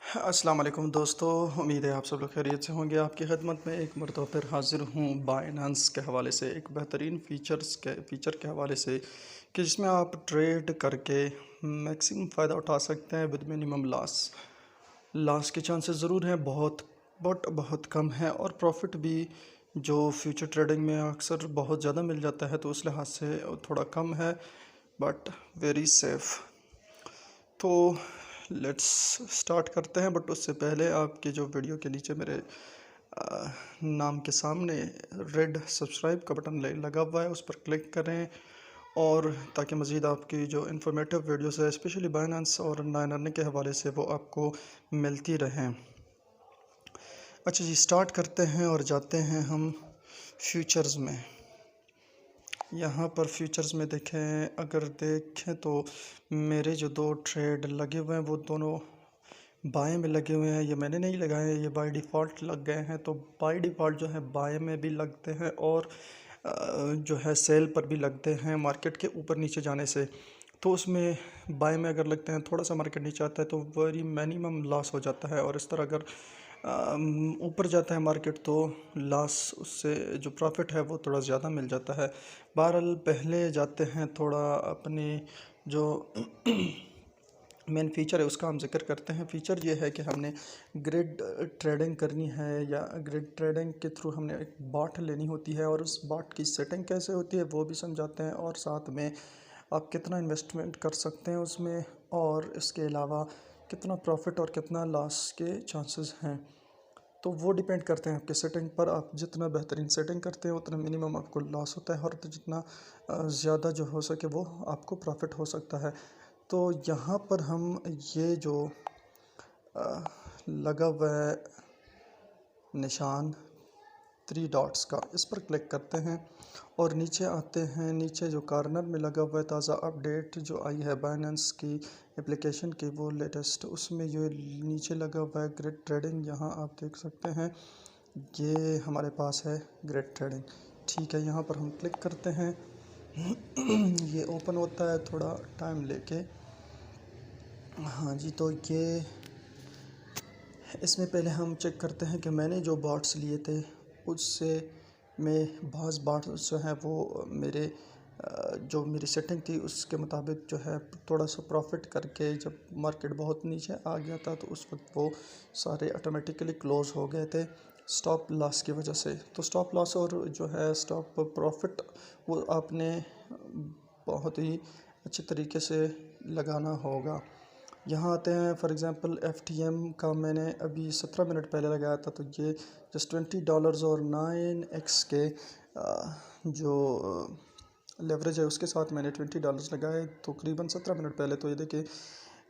अस्सलाम वालेकुम दोस्तों, उम्मीद है आप सब लोग खैरियत से होंगे। आपकी खिदमत में एक मरतबा फिर हाज़िर हूँ बाइनेंस के हवाले से, एक बेहतरीन फ़ीचर के हवाले से कि जिसमें आप ट्रेड करके मैक्सिमम फ़ायदा उठा सकते हैं विद मिनिमम लॉस। लॉस के चांसेस ज़रूर हैं, बहुत बट बहुत कम है, और प्रॉफिट भी जो फ्यूचर ट्रेडिंग में अक्सर बहुत ज़्यादा मिल जाता है, तो उस लिहाज से थोड़ा कम है बट वेरी सेफ़। तो लेट्स स्टार्ट करते हैं, बट उससे पहले आपके जो वीडियो के नीचे मेरे नाम के सामने रेड सब्सक्राइब का बटन लगा हुआ है, उस पर क्लिक करें, और ताकि मज़ीद आपकी जो इन्फॉर्मेटिव वीडियोस है स्पेशली बाइनेंस और नए अर्निंग के हवाले से वो आपको मिलती रहें। अच्छा जी, स्टार्ट करते हैं और जाते हैं हम फ्यूचर्स में। यहाँ पर फ्यूचर्स में अगर देखें तो मेरे जो दो ट्रेड लगे हुए हैं वो दोनों बाय में लगे हुए हैं। ये मैंने नहीं लगाए हैं, ये बाय डिफ़ॉल्ट लग गए हैं। तो बाय डिफ़ॉल्ट जो है बाय में भी लगते हैं और जो है सेल पर भी लगते हैं मार्केट के ऊपर नीचे जाने से। तो उसमें बाय में अगर लगते हैं, थोड़ा सा मार्केट नीचे आता है तो वेरी मिनिमम लॉस हो जाता है, और इस तरह अगर ऊपर जाता है मार्केट तो लॉस उससे जो प्रॉफिट है वो थोड़ा ज़्यादा मिल जाता है। बहरहाल पहले जाते हैं थोड़ा अपनी जो मेन फ़ीचर है उसका हम जिक्र करते हैं। फ़ीचर ये है कि हमने ग्रिड ट्रेडिंग करनी है, या ग्रिड ट्रेडिंग के थ्रू हमने एक बॉट लेनी होती है, और उस बॉट की सेटिंग कैसे होती है वो भी समझाते हैं, और साथ में आप कितना इन्वेस्टमेंट कर सकते हैं उसमें, और इसके अलावा कितना प्रॉफिट और कितना लॉस के चांसेस हैं। तो वो डिपेंड करते हैं आपके सेटिंग पर। आप जितना बेहतरीन सेटिंग करते हैं उतना मिनिमम आपको लॉस होता है, और तो जितना ज़्यादा जो हो सके वो आपको प्रॉफिट हो सकता है। तो यहाँ पर हम ये जो लगा हुआ है निशान 3 डॉट्स का, इस पर क्लिक करते हैं और नीचे आते हैं। नीचे जो कॉर्नर में लगा हुआ है ताज़ा अपडेट जो आई है बाइनेंस की एप्लीकेशन की, वो लेटेस्ट, उसमें जो नीचे लगा हुआ है ग्रिड ट्रेडिंग, यहाँ आप देख सकते हैं ये हमारे पास है ग्रिड ट्रेडिंग। ठीक है, यहाँ पर हम क्लिक करते हैं। ये ओपन होता है थोड़ा टाइम लेके। हाँ जी, तो ये इसमें पहले हम चेक करते हैं कि मैंने जो बॉट्स लिए थे उससे में बाज़ बॉट्स जो हैं वो मेरे जो मेरी सेटिंग थी उसके मुताबिक जो है थोड़ा सा प्रॉफिट करके, जब मार्केट बहुत नीचे आ गया था तो उस वक्त वो सारे ऑटोमेटिकली क्लोज़ हो गए थे स्टॉप लॉस की वजह से। तो स्टॉप लॉस और जो है स्टॉप प्रॉफिट वो आपने बहुत ही अच्छे तरीके से लगाना होगा। यहाँ आते हैं, फॉर एग्ज़ाम्पल FTM का मैंने अभी 17 मिनट पहले लगाया था, तो ये जस्ट $20 और 9x के जो लेवरेज है उसके साथ मैंने $20 लगाए तकरीबन 17 मिनट पहले। तो ये देखिए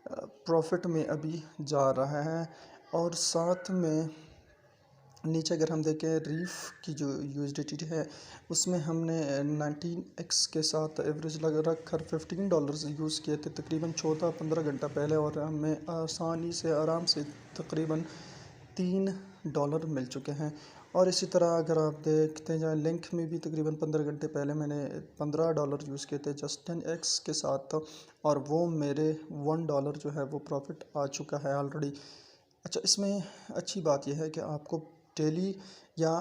प्रॉफिट में अभी जा रहा है। और साथ में नीचे अगर हम देखें रीफ की जो USDT है उसमें हमने 19x के साथ एवरेज लग रख कर $15 यूज़ किए थे तकरीबन 14-15 घंटा पहले, और हमें आसानी से आराम से तकरीबन $3 मिल चुके हैं। और इसी तरह अगर आप देखते जाएं लिंक में भी तकरीबन 15 घंटे पहले मैंने $15 यूज़ किए थे जस्ट 10x के साथ, और वो मेरे $1 जो है वो प्रॉफिट आ चुका है ऑलरेडी। अच्छा, इसमें अच्छी बात यह है कि आपको डेली, या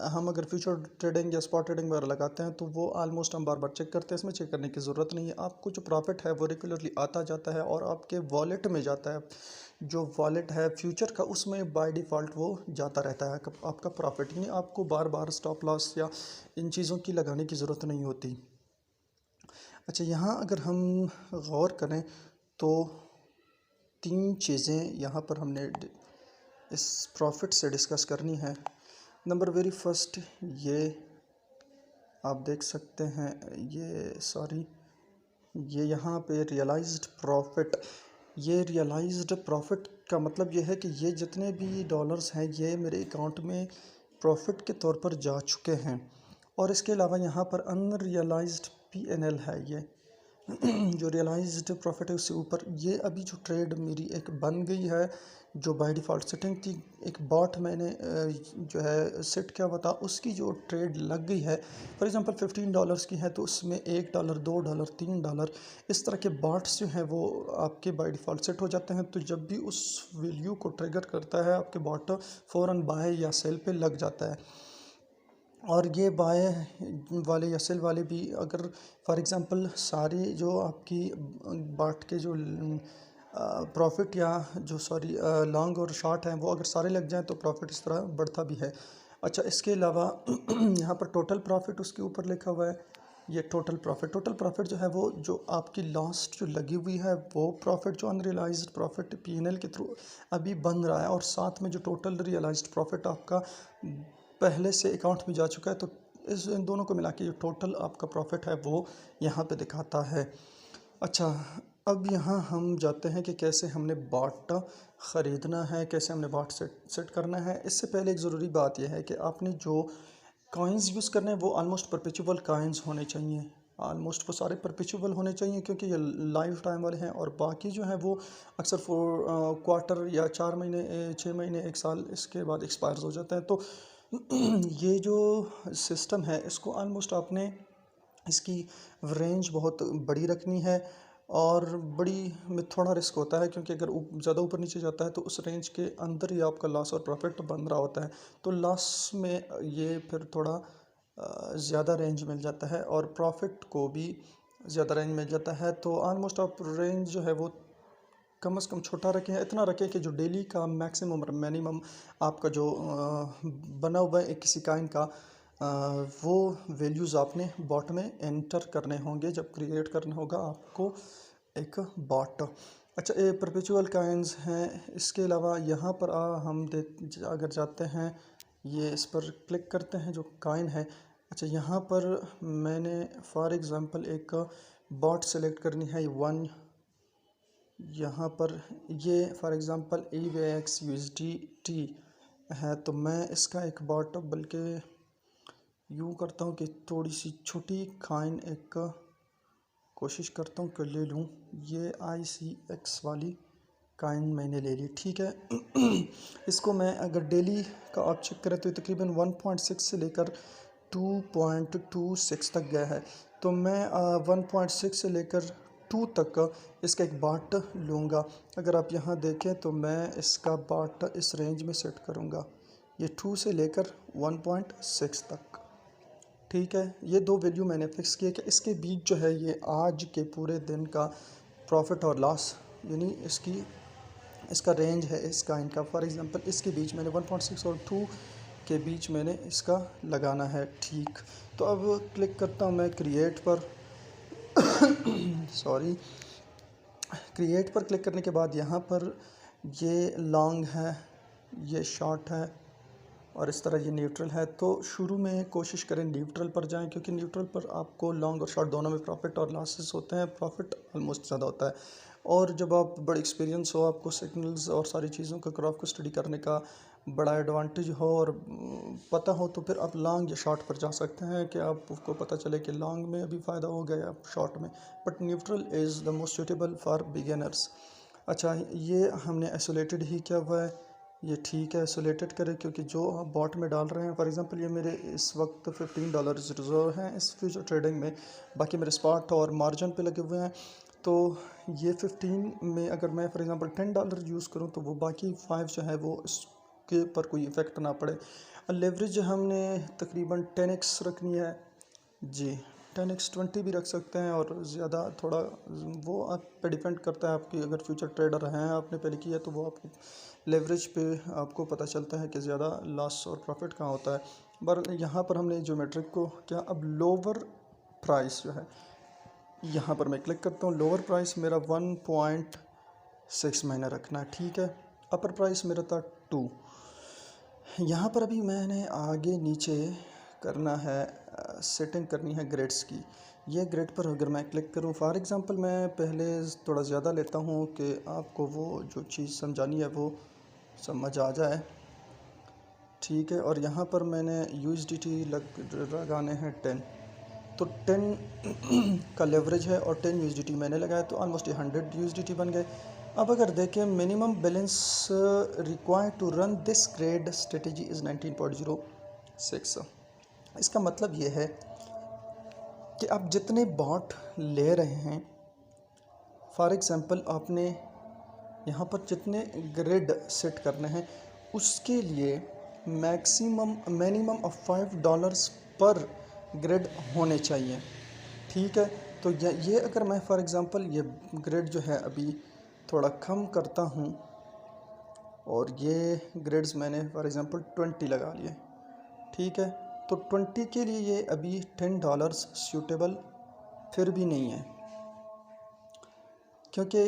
हम अगर फ्यूचर ट्रेडिंग या स्पॉट ट्रेडिंग वगैरह लगाते हैं तो वो ऑलमोस्ट हम बार बार चेक करते हैं, इसमें चेक करने की ज़रूरत नहीं है। आपको जो प्रॉफिट है वो रेगुलरली आता जाता है और आपके वॉलेट में जाता है। जो वॉलेट है फ्यूचर का उसमें बाय डिफ़ॉल्ट वो जाता रहता है आपका प्रॉफिट, यानी आपको बार बार स्टॉप लॉस या इन चीज़ों की लगाने की ज़रूरत नहीं होती। अच्छा, यहाँ अगर हम गौर करें तो 3 चीज़ें यहाँ पर हमने इस प्रॉफिट से डिस्कस करनी है। नंबर वेरी फर्स्ट, ये आप देख सकते हैं, ये यहाँ पे रियलाइज्ड प्रॉफिट। ये रियलाइज्ड प्रॉफिट का मतलब ये है कि ये जितने भी डॉलर्स हैं ये मेरे अकाउंट में प्रॉफिट के तौर पर जा चुके हैं। और इसके अलावा यहाँ पर अनरियलाइज्ड PNL है, ये जो रियलाइज्ड प्रॉफिट है उससे ऊपर। ये अभी जो ट्रेड मेरी एक बन गई है, जो बाय डिफ़ॉल्ट सेटिंग थी, एक बॉट मैंने जो है सेट किया हुआ था, उसकी जो ट्रेड लग गई है, फॉर एग्जांपल $15 की है तो उसमें $1, $2, $3 इस तरह के बॉट्स जो हैं वो आपके बाय डिफ़ॉल्ट सेट हो जाते हैं। तो जब भी उस वैल्यू को ट्रिगर करता है आपके बॉट फ़ौरन बाय या सेल पे लग जाता है। और ये बाय वाले या सेल वाले भी अगर फॉर एग्ज़ाम्पल सारे जो आपकी बाट के जो प्रॉफिट या जो सॉरी लॉन्ग और शॉर्ट हैं वो अगर सारे लग जाएं तो प्रॉफिट इस तरह बढ़ता भी है। अच्छा, इसके अलावा यहाँ पर टोटल प्रॉफिट उसके ऊपर लिखा हुआ है। ये टोटल प्रॉफिट जो है वो जो आपकी लास्ट जो लगी हुई है वो प्रॉफिट, जो अनरियलाइज्ड प्रॉफिट पीएनएल के थ्रू अभी बन रहा है, और साथ में जो टोटल रियलाइज्ड प्रॉफिट आपका पहले से अकाउंट में जा चुका है, तो इन दोनों को मिला के जो टोटल आपका प्रॉफिट है वो यहाँ पे दिखाता है। अच्छा, अब यहाँ हम जाते हैं कि कैसे हमने बॉट ख़रीदना है, कैसे हमने बॉट सेट करना है। इससे पहले एक ज़रूरी बात यह है कि आपने जो कॉइन्स यूज़ करने हैं वो ऑलमोस्ट परपेचुअल कॉइन्स होने चाहिए। ऑलमोस्ट वो सारे परपेचुअल होने चाहिए क्योंकि ये लाइफ टाइम वाले हैं, और बाकी जो हैं वो अक्सर क्वार्टर या 4 महीने 6 महीने 1 साल इसके बाद एक्सपायर हो जाते हैं। तो ये जो सिस्टम है इसको ऑलमोस्ट आपने इसकी रेंज बहुत बड़ी रखनी है, और बड़ी में थोड़ा रिस्क होता है क्योंकि अगर ज़्यादा ऊपर नीचे जाता है तो उस रेंज के अंदर ही आपका लॉस और प्रॉफिट बन रहा होता है। तो लॉस में ये फिर थोड़ा ज़्यादा रेंज मिल जाता है और प्रॉफिट को भी ज़्यादा रेंज मिल जाता है। तो ऑलमोस्ट आप रेंज जो है वो कम से कम छोटा रखें, इतना रखें कि जो डेली का मैक्सिमम और मिनिमम आपका जो बना हुआ है एक किसी काइन का, वो वैल्यूज़ आपने बॉट में एंटर करने होंगे जब क्रिएट करना होगा आपको एक बॉट। अच्छा, ये परपेचुअल काइंस हैं। इसके अलावा यहाँ पर हम देख अगर जाते हैं, ये इस पर क्लिक करते हैं जो काइन है। अच्छा, यहाँ पर मैंने फॉर एग्ज़ाम्पल एक बॉट सेलेक्ट करनी है वन, यहाँ पर ये फॉर एग्ज़ाम्पल EVX USDT है, तो मैं इसका एक बॉट बल्कि यूँ करता हूँ कि थोड़ी सी छोटी काइन एक कोशिश करता हूँ कि ले लूँ। ये ICX वाली काइन मैंने ले ली, ठीक है। इसको मैं अगर डेली का आप चेक करें तो तकरीबन 1.6 से लेकर 2.26 तक गया है। तो मैं 1.6 से लेकर 2 तक इसका एक बाट लूँगा। अगर आप यहाँ देखें तो मैं इसका बाट इस रेंज में सेट करूँगा, ये 2 से लेकर 1.6 तक, ठीक है। ये दो वैल्यू मैंने फिक्स किए कि इसके बीच जो है ये आज के पूरे दिन का प्रॉफिट और लॉस, यानी इसका रेंज है इसका इनका। फॉर एग्जांपल इसके बीच मैंने 1.6 और 2 के बीच मैंने इसका लगाना है, ठीक। तो अब क्लिक करता हूँ मैं क्रिएट पर सॉरी, क्रिएट पर क्लिक करने के बाद यहाँ पर ये लॉन्ग है, ये शॉर्ट है, और इस तरह ये न्यूट्रल है। तो शुरू में कोशिश करें न्यूट्रल पर जाएं क्योंकि न्यूट्रल पर आपको लॉन्ग और शॉर्ट दोनों में प्रॉफिट और लॉसेस होते हैं। प्रॉफिट ऑलमोस्ट ज़्यादा होता है, और जब आप बड़े एक्सपीरियंस हो, आपको सिग्नल्स और सारी चीज़ों का ग्राफ को स्टडी करने का बड़ा एडवांटेज हो और पता हो, तो फिर आप लॉन्ग या शॉर्ट पर जा सकते हैं कि आपको पता चले कि लॉन्ग में अभी फ़ायदा हो गया शॉर्ट में। But neutral is the most suitable for beginners. अच्छा, ये हमने आइसोलेटेड ही किया हुआ है, ये ठीक है। आइसोलेटेड करें क्योंकि जो आप बॉट में डाल रहे हैं, फॉर एग्जांपल ये मेरे इस वक्त $15 रिजर्व हैं इस फ्यूचर ट्रेडिंग में, बाकी मेरे स्पॉट और मार्जिन पे लगे हुए हैं। तो ये 15 में अगर मैं फॉर एग्जांपल $10 यूज़ करूँ तो वो बाकी 5 जो है वो इसके ऊपर कोई इफ़ेक्ट ना पड़े। लेवरेज हमने तकरीबन 10x रखनी है जी, 10x 20 भी रख सकते हैं, और ज़्यादा थोड़ा वो आप पे डिपेंड करता है आपकी, अगर फ्यूचर ट्रेडर हैं आपने पहले किया तो वो आपको लेवरेज पे आपको पता चलता है कि ज़्यादा लॉस और प्रॉफिट कहाँ होता है। पर यहाँ पर हमने जो मेट्रिक को क्या, अब लोअर प्राइस जो है यहाँ पर मैं क्लिक करता हूँ। लोअर प्राइस मेरा 1.6 महीना रखना है, ठीक है। अपर प्राइस मेरा था 2। यहाँ पर अभी मैंने आगे नीचे करना है, सेटिंग करनी है ग्रेड्स की। ये ग्रेड पर अगर मैं क्लिक करूँ, फॉर एग्ज़ाम्पल मैं पहले थोड़ा ज़्यादा लेता हूँ कि आपको वो जो चीज़ समझानी है वो समझ आ जाए, ठीक है। और यहाँ पर मैंने USDT लगाने हैं 10, तो 10 का लेवरेज है और 10 यूएसडीटी मैंने लगाया, तो ऑलमोस्ट ये 100 यूएसडीटी बन गए। अब अगर देखें minimum balance required to run this grade strategy is 19.06। इसका मतलब ये है कि आप जितने बॉट ले रहे हैं, फॉर एग्ज़ाम्पल आपने यहाँ पर जितने ग्रिड सेट करने हैं उसके लिए मिनिमम ऑफ $5 पर ग्रिड होने चाहिए। ठीक है, तो ये अगर मैं फॉर एग्ज़ाम्पल ये ग्रिड जो है अभी थोड़ा कम करता हूँ और ये ग्रिड्स मैंने फॉर एग्ज़ाम्पल 20 लगा लिए। ठीक है, तो 20 के लिए ये अभी $10 सूटेबल फिर भी नहीं है, क्योंकि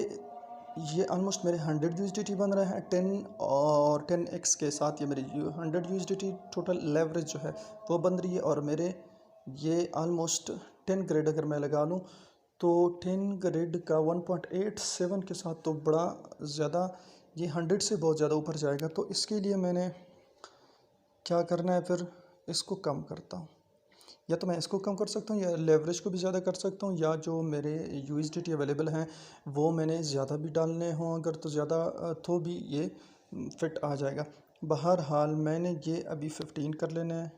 ये ऑलमोस्ट मेरे 100 यूएसडीटी बन रहे हैं 10 और 10x के साथ। ये मेरी 100 यूएसडीटी टोटल लेवरेज जो है वो बन रही है, और मेरे ये ऑलमोस्ट 10 ग्रेड अगर मैं लगा लूँ तो 10 ग्रेड का 1.87 के साथ तो बड़ा ज़्यादा, ये 100 से बहुत ज़्यादा ऊपर जाएगा। तो इसके लिए मैंने क्या करना है, फिर इसको कम करता हूँ, या तो मैं इसको कम कर सकता हूँ या लेवरेज को भी ज़्यादा कर सकता हूँ, या जो मेरे यूएसडीटी अवेलेबल हैं वो मैंने ज़्यादा भी डालने हों अगर, तो ज़्यादा तो भी ये फिट आ जाएगा। बहरहाल मैंने ये अभी 15 कर लेना है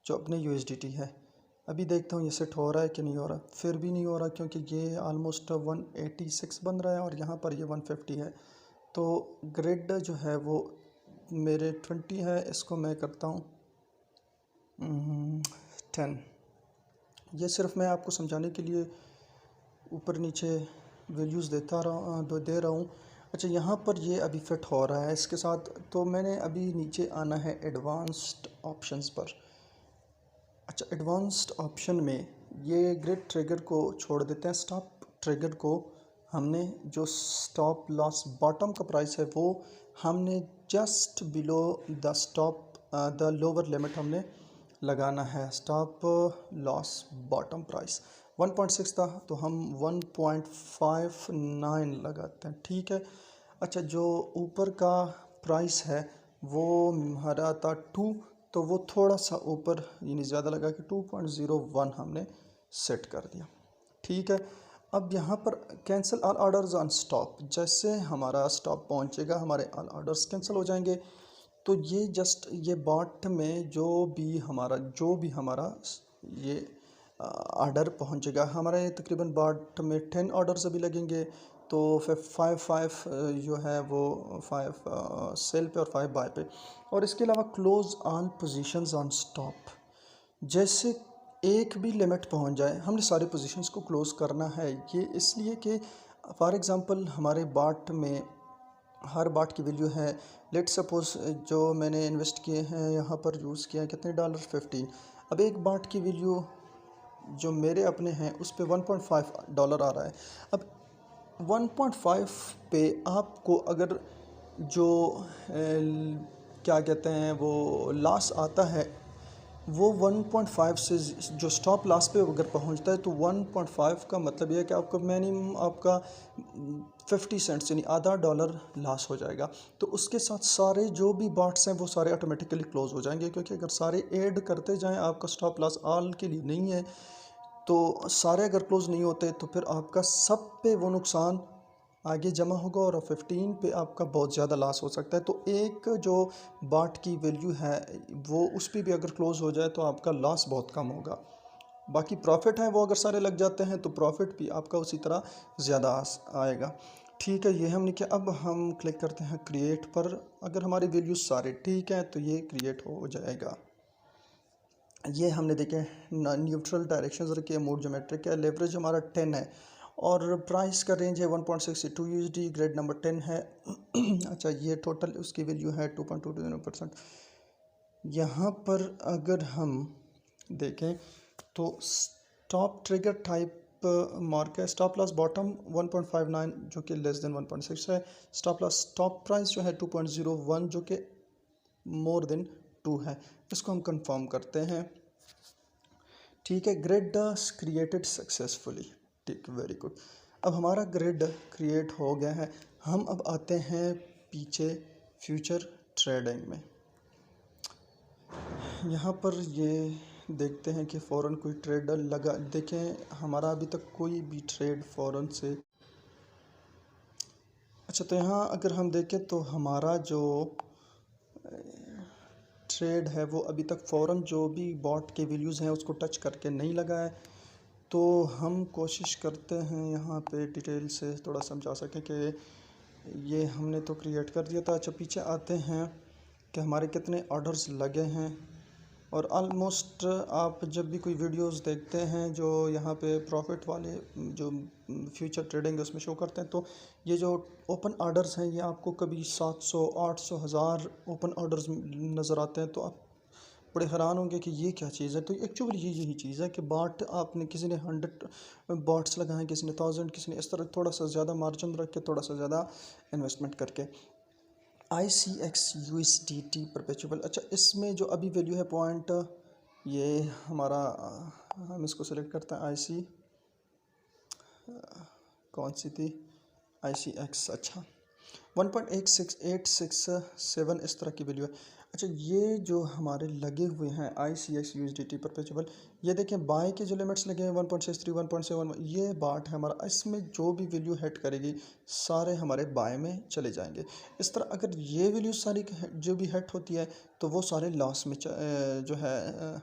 जो अपने यूएसडीटी है। अभी देखता हूँ ये सेट हो रहा है कि नहीं हो रहा। फिर भी नहीं हो रहा, क्योंकि ये ऑलमोस्ट 186 बन रहा है और यहाँ पर ये 150 है। तो ग्रिड जो है वो मेरे 20 है, इसको मैं करता हूँ 10। ये सिर्फ मैं आपको समझाने के लिए ऊपर नीचे वैल्यूज़ दे रहा हूँ। अच्छा, यहाँ पर ये अभी फिट हो रहा है इसके साथ, तो मैंने अभी नीचे आना है एडवांस्ड ऑप्शंस पर। अच्छा, एडवांस्ड ऑप्शन में ये ग्रिड ट्रिगर को छोड़ देते हैं। स्टॉप ट्रिगर को हमने जो स्टॉप लॉस बॉटम का प्राइस है वो हमने just below the the lower limit हमने लगाना है। स्टॉप लॉस बॉटम प्राइस 1.6 था, तो हम 1.59 लगाते हैं। ठीक है। अच्छा, जो ऊपर का प्राइस है वो हमारा था 2, तो वो थोड़ा सा ऊपर यानी ज़्यादा लगा कि 2.01 हमने सेट कर दिया। ठीक है। अब यहाँ पर cancel all orders on stop, जैसे हमारा स्टॉप पहुँचेगा हमारे ऑल ऑर्डर्स कैंसिल हो जाएंगे। तो ये जस्ट ये बॉट में जो भी हमारा ये ऑर्डर पहुँचेगा, हमारे तकरीबन बॉट में 10 ऑर्डर्स अभी लगेंगे, तो फिर 5 जो है वो 5 सेल पे और 5 बाय पे। और इसके अलावा close all positions on stop, जैसे एक भी लिमिट पहुंच जाए हमने सारी पोजीशंस को क्लोज़ करना है। ये इसलिए कि फॉर एग्ज़ाम्पल हमारे बाट में हर बाट की वैल्यू है, लेट सपोज जो मैंने इन्वेस्ट किए हैं यहाँ पर यूज़ किया है कितने डॉलर 15। अब एक बाट की वैल्यू जो मेरे अपने हैं उस पे $1.5 आ रहा है। अब 1.5 पे आपको अगर जो क्या कहते हैं वो लॉस आता है वो 1.5 से जो स्टॉप लॉस पे अगर पहुंचता है तो 1.5 का मतलब ये है कि आपका मिनिमम आपका 50 सेंट्स यानी आधा डॉलर लॉस हो जाएगा। तो उसके साथ सारे जो भी बॉट्स हैं वो सारे ऑटोमेटिकली क्लोज हो जाएंगे, क्योंकि अगर सारे ऐड करते जाएं आपका स्टॉप लॉस ऑल के लिए नहीं है, तो सारे अगर क्लोज़ नहीं होते तो फिर आपका सब पे वो नुकसान आगे जमा होगा और 15 पे आपका बहुत ज़्यादा लॉस हो सकता है। तो एक जो बाट की वैल्यू है वो उस पर भी अगर क्लोज़ हो जाए तो आपका लॉस बहुत कम होगा। बाकी प्रॉफिट है वो अगर सारे लग जाते हैं तो प्रॉफिट भी आपका उसी तरह ज़्यादा आएगा। ठीक है, ये हमने किया। अब हम क्लिक करते हैं क्रिएट पर। अगर हमारी वैल्यूज़ सारे ठीक हैं तो ये क्रिएट हो जाएगा। ये हमने देखे न्यूट्रल डायरेक्शंस रखी है, मूड ज्योमेट्रिक है, लेवरेज हमारा 10 है और प्राइस का रेंज है 1.62 यूएसडी, ग्रेड नंबर 10 है। अच्छा, ये टोटल उसकी वैल्यू है 2.20%। यहाँ पर अगर हम देखें तो स्टॉप ट्रिगर टाइप मार्क है, स्टॉप लॉस बॉटम 1.59 जो कि लेस देन 1.6 है, स्टॉप लॉस स्टॉप प्राइस जो है 2.01 जो कि मोर देन 2 है। इसको हम कंफर्म करते हैं। ठीक है, ग्रिड क्रिएटेड सक्सेसफुली। ठीक, वेरी गुड। अब हमारा ग्रिड क्रिएट हो गया है। हम अब आते हैं पीछे फ्यूचर ट्रेडिंग में। यहाँ पर ये देखते हैं कि फ़ौरन कोई ट्रेड लगा। देखें हमारा अभी तक कोई भी ट्रेड फ़ौरन से। अच्छा, तो यहाँ अगर हम देखें तो हमारा जो ट्रेड है वो अभी तक फ़ौरन जो भी बॉट के वैल्यूज़ हैं उसको टच करके नहीं लगा है। तो हम कोशिश करते हैं यहाँ पे डिटेल से थोड़ा समझा सकें कि ये हमने तो क्रिएट कर दिया था। अच्छा, पीछे आते हैं कि हमारे कितने ऑर्डर्स लगे हैं। और ऑलमोस्ट आप जब भी कोई वीडियोस देखते हैं जो यहाँ पे प्रॉफिट वाले जो फ्यूचर ट्रेडिंग है उसमें शो करते हैं, तो ये जो ओपन ऑर्डर्स हैं ये आपको कभी 700 800 हज़ार ओपन ऑर्डर्स नज़र आते हैं। तो आप बड़े हैरान होंगे कि ये क्या चीज़ है। तो एक्चुअली यही चीज़ है कि बाट आपने किसी ने 100 बॉट्स लगाए, किसी ने 1000, किसी ने इस तरह थोड़ा सा ज़्यादा मार्जिन रख के थोड़ा सा ज़्यादा इन्वेस्टमेंट करके। ICX USDT perpetual. अच्छा, इसमें जो अभी वैल्यू है पॉइंट, ये हमारा हम इसको सेलेक्ट करते हैं IC, कौन सी थी, ICX। अच्छा, 1.86867 इस तरह की वैल्यू है। अच्छा, ये जो हमारे लगे हुए हैं ICX USDT परपेचुअल, ये देखें बाय के जो लिमिट्स लगे हैं 1.63 1.7, ये बाट है हमारा। इसमें जो भी वैल्यू हिट करेगी सारे हमारे बाय में चले जाएंगे। इस तरह अगर ये वैल्यू सारी जो भी हिट होती है तो वो सारे लॉस में जो है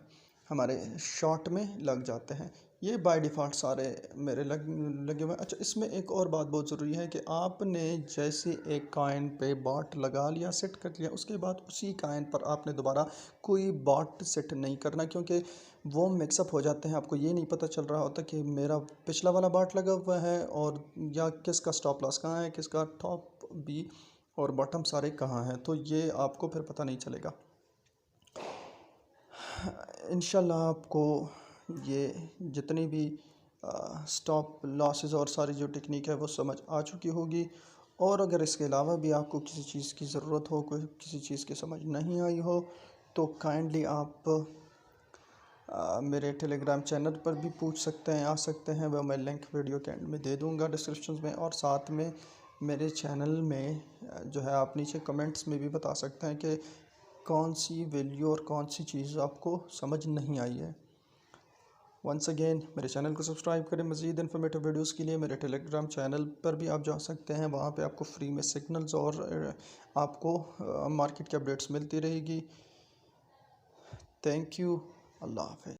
हमारे शॉर्ट में लग जाते हैं। ये बाय डिफ़ॉल्ट सारे मेरे लगे हुए हैं। अच्छा, इसमें एक और बात बहुत ज़रूरी है कि आपने जैसे एक कॉइन पे बॉट लगा लिया, सेट कर लिया, उसके बाद उसी कॉइन पर आपने दोबारा कोई बॉट सेट नहीं करना, क्योंकि वो मिक्सअप हो जाते हैं। आपको ये नहीं पता चल रहा होता कि मेरा पिछला वाला बॉट लगा हुआ है और या किसका स्टॉप लॉस कहाँ है, किसका टॉप बी और बॉटम सारे कहाँ हैं। तो ये आपको फिर पता नहीं चलेगा। इंशाल्लाह आपको ये जितनी भी स्टॉप लॉसेस और सारी जो टेक्निक है वो समझ आ चुकी होगी। और अगर इसके अलावा भी आपको किसी चीज़ की ज़रूरत हो, कोई किसी चीज़ की समझ नहीं आई हो, तो काइंडली आप मेरे टेलीग्राम चैनल पर भी पूछ सकते हैं, आ सकते हैं। वह मैं लिंक वीडियो के एंड में दे दूँगा डिस्क्रिप्शन में। और साथ में मेरे चैनल में जो है आप नीचे कमेंट्स में भी बता सकते हैं कि कौन सी वैल्यू और कौन सी चीज़ आपको समझ नहीं आई है। वंस अगेन मेरे चैनल को सब्सक्राइब करें। मज़ीद इन्फॉर्मेटिव वीडियोस के लिए मेरे टेलीग्राम चैनल पर भी आप जा सकते हैं। वहाँ पे आपको फ्री में सिग्नल्स और आपको मार्केट की अपडेट्स मिलती रहेगी। Thank you. अल्लाह हाफ़िज़।